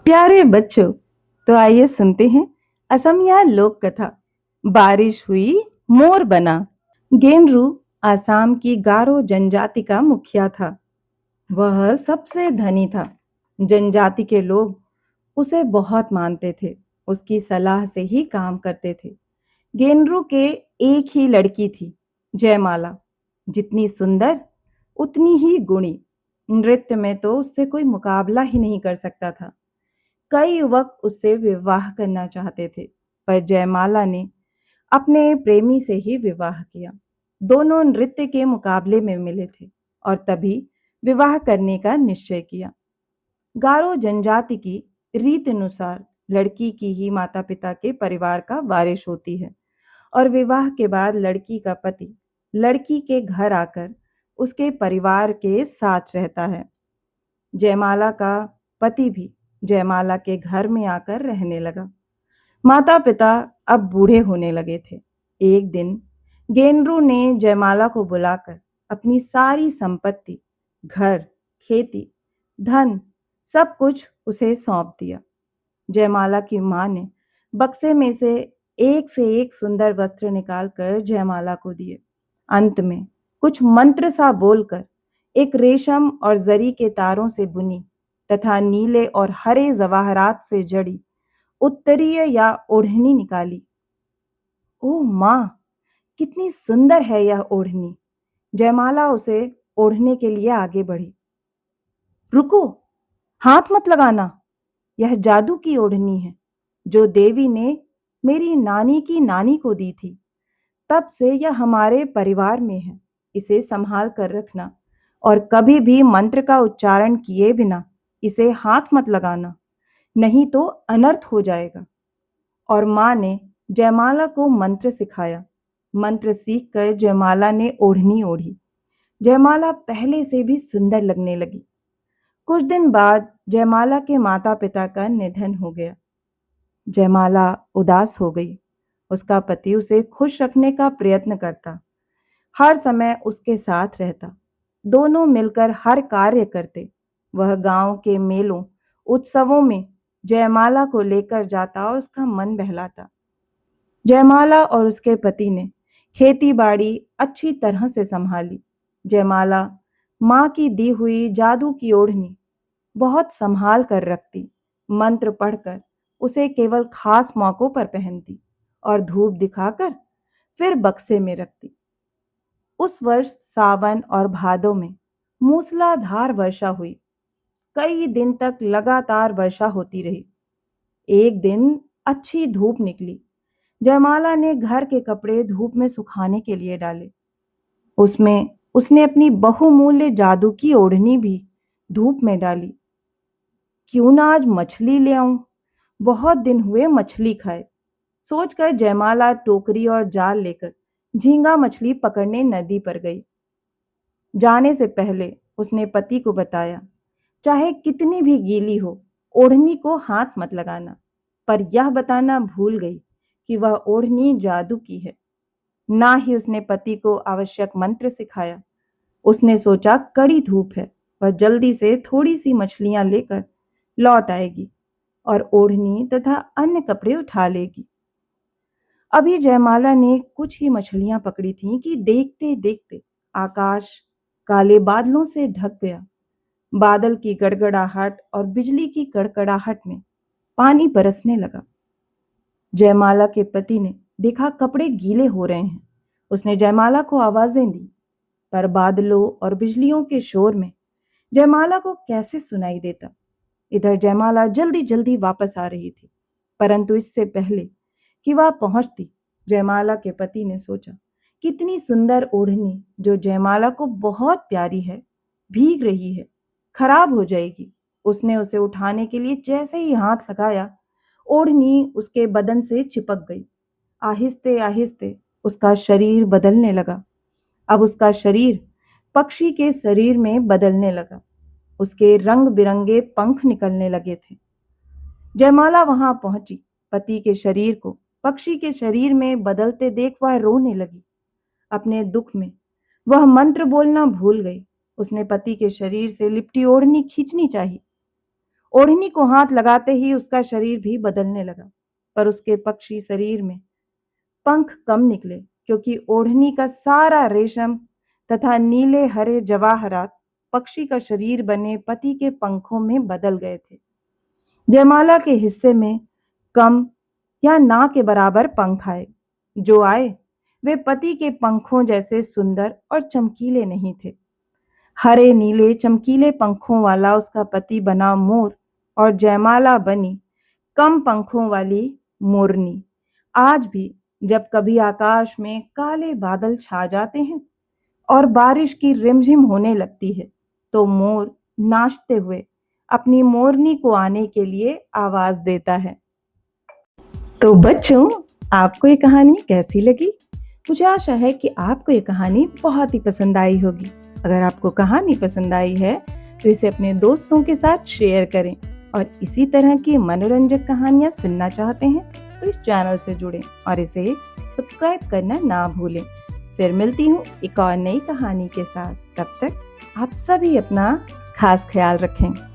प्यारे बच्चों, तो आइए सुनते हैं असमिया लोक कथा। बारिश हुई, मोर बना। गेनरू आसाम की गारो जनजाति का मुखिया था। वह सबसे धनी था। जनजाति के लोग उसे बहुत मानते थे। उसकी सलाह से ही काम करते थे। गेनरू के एक ही लड़की थी, जयमाला। जितनी सुंदर उतनी ही गुणी। नृत्य में तो उससे कोई मुकाबला ही नहीं कर सकता था। कई युवक उससे विवाह करना चाहते थे, पर जयमाला ने अपने प्रेमी से ही विवाह किया। दोनों नृत्य के मुकाबले में मिले थे और तभी विवाह करने का निश्चय किया। गारो जनजाति की रीत अनुसार लड़की की ही माता पिता के परिवार का वारिश होती है और विवाह के बाद लड़की का पति लड़की के घर आकर उसके परिवार के साथ रहता है। जयमाला का पति भी जयमाला के घर में आकर रहने लगा। माता पिता अब बूढ़े होने लगे थे। एक दिन गेनरू ने जयमाला को बुलाकर अपनी सारी संपत्ति, घर, खेती, धन, सब कुछ उसे सौंप दिया। जयमाला की मां ने बक्से में से एक सुंदर वस्त्र निकालकर जयमाला को दिए। अंत में कुछ मंत्र सा बोलकर एक रेशम और जरी के तारों से बुनी तथा नीले और हरे जवाहरात से जड़ी उत्तरीय या ओढ़नी निकाली। ओह माँ, कितनी सुंदर है यह ओढ़नी। जयमाला उसे ओढ़ने के लिए आगे बढ़ी। रुको, हाथ मत लगाना। यह जादू की ओढ़नी है जो देवी ने मेरी नानी की नानी को दी थी। तब से यह हमारे परिवार में है। इसे संभाल कर रखना और कभी भी मंत्र का उच्चारण किए बिना इसे हाथ मत लगाना, नहीं तो अनर्थ हो जाएगा। और माँ ने जयमाला को मंत्र सिखाया। मंत्र सीखकर जयमाला ने ओढ़नी ओढ़ी। जयमाला पहले से भी सुंदर लगने लगी। कुछ दिन बाद जयमाला के माता पिता का निधन हो गया। जयमाला उदास हो गई। उसका पति उसे खुश रखने का प्रयत्न करता, हर समय उसके साथ रहता। दोनों मिलकर हर कार्य करते। वह गांव के मेलों, उत्सवों में जयमाला को लेकर जाता और उसका मन बहलाता। जयमाला और उसके पति ने खेती बाड़ी अच्छी तरह से संभाली। जयमाला माँ की दी हुई जादू की ओढ़नी बहुत संभाल कर रखती। मंत्र पढ़कर उसे केवल खास मौकों पर पहनती और धूप दिखाकर फिर बक्से में रखती। उस वर्ष सावन और भादों में मूसलाधार वर्षा हुई। कई दिन तक लगातार वर्षा होती रही। एक दिन अच्छी धूप निकली। जयमाला ने घर के कपड़े धूप में सुखाने के लिए डाले। उसमें उसने अपनी बहुमूल्य जादू की ओढ़नी भी धूप में डाली। क्यों ना आज मछली ले आऊं, बहुत दिन हुए मछली खाए, सोचकर जयमाला टोकरी और जाल लेकर झींगा मछली पकड़ने नदी पर गई। जाने से पहले उसने पति को बताया, चाहे कितनी भी गीली हो, ओढ़नी को हाथ मत लगाना। पर यह बताना भूल गई कि वह ओढ़नी जादू की है। ना ही उसने पति को आवश्यक मंत्र सिखाया। उसने सोचा कड़ी धूप है, वह जल्दी से थोड़ी सी मछलियां लेकर लौट आएगी और ओढ़नी तथा अन्य कपड़े उठा लेगी। अभी जयमाला ने कुछ ही मछलियां पकड़ी थीं कि देखते देखते आकाश काले बादलों से ढक गया। बादल की गड़गड़ाहट और बिजली की कड़कड़ाहट में पानी बरसने लगा। जयमाला के पति ने देखा कपड़े गीले हो रहे हैं। उसने जयमाला को आवाजें दी, पर बादलों और बिजलियों के शोर में जयमाला को कैसे सुनाई देता। इधर जयमाला जल्दी जल्दी वापस आ रही थी, परंतु इससे पहले कि वह पहुंचती, जयमाला के पति ने सोचा, कितनी सुंदर ओढ़नी जो जयमाला को बहुत प्यारी है, भीग रही है, खराब हो जाएगी। उसने उसे उठाने के लिए जैसे ही हाथ लगाया, ओढ़नी उसके बदन से चिपक गई। आहिस्ते आहिस्ते उसका शरीर बदलने लगा। अब उसका शरीर पक्षी के शरीर में बदलने लगा। उसके रंग बिरंगे पंख निकलने लगे थे। जयमाला वहां पहुंची। पति के शरीर को पक्षी के शरीर में बदलते देख वह रोने लगी। अपने दुख में वह मंत्र बोलना भूल गई। उसने पति के शरीर से लिपटी ओढ़नी खींचनी चाहिए। ओढ़नी को हाथ लगाते ही उसका शरीर भी बदलने लगा, पर उसके पक्षी शरीर में पंख कम निकले, क्योंकि ओढ़नी का सारा रेशम तथा नीले हरे जवाहरात पक्षी का शरीर बने पति के पंखों में बदल गए थे। जयमाला के हिस्से में कम या ना के बराबर पंख आए। जो आए वे पति के पंखों जैसे सुंदर और चमकीले नहीं थे। हरे नीले चमकीले पंखों वाला उसका पति बना मोर और जयमाला बनी कम पंखों वाली मोरनी। आज भी जब कभी आकाश में काले बादल छा जाते हैं और बारिश की रिमझिम होने लगती है, तो मोर नाचते हुए अपनी मोरनी को आने के लिए आवाज देता है। तो बच्चों, आपको ये कहानी कैसी लगी? मुझे आशा है कि आपको ये कहानी बहुत ही पसंद आई होगी। अगर आपको कहानी पसंद आई है तो इसे अपने दोस्तों के साथ शेयर करें, और इसी तरह की मनोरंजक कहानियां सुनना चाहते हैं तो इस चैनल से जुड़ें और इसे सब्सक्राइब करना ना भूलें। फिर मिलती हूँ एक और नई कहानी के साथ। तब तक आप सभी अपना खास ख्याल रखें।